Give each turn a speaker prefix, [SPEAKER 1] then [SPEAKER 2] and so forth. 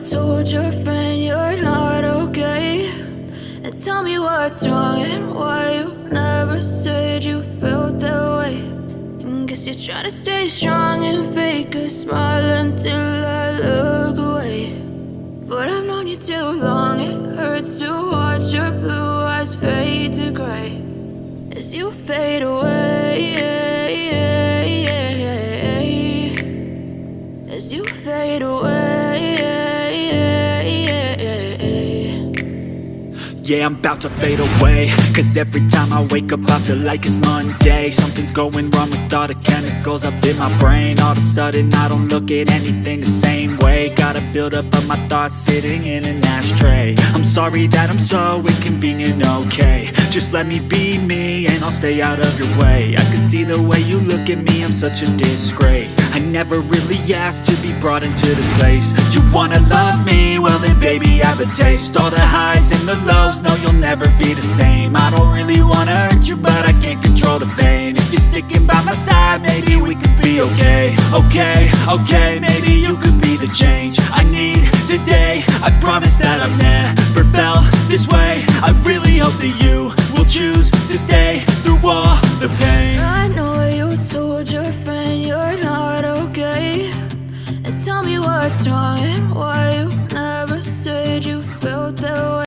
[SPEAKER 1] told your friend you're not okay? And tell me what's wrong and why you never said you felt that way. And guess you're trying to stay strong and fake a smile until I look away. But I've known you too long, it hurts to watch your blue eyes fade to gray as you fade away, as you fade away.
[SPEAKER 2] Yeah, I'm about to fade away, cause every time I wake up I feel like it's Monday. Something's going wrong with all the chemicals up in my brain. All of a sudden I don't look at anything the same way. Gotta build up of my thoughts sitting in an ashtray. I'm sorry that I'm so inconvenient, okay? Just let me be me and I'll stay out of your way. I can see the way you look at me, I'm such a disgrace. I never really asked to be brought into this place. You wanna love me? Well then baby have a taste. All the highs and the lows, no you'll never be the same. I don't really wanna hurt you but I can't control the pain. If you're sticking by my side maybe we could be okay. Okay, maybe you could be the change I need today. I promise that I've never felt this way. I really hope that you will choose to stay.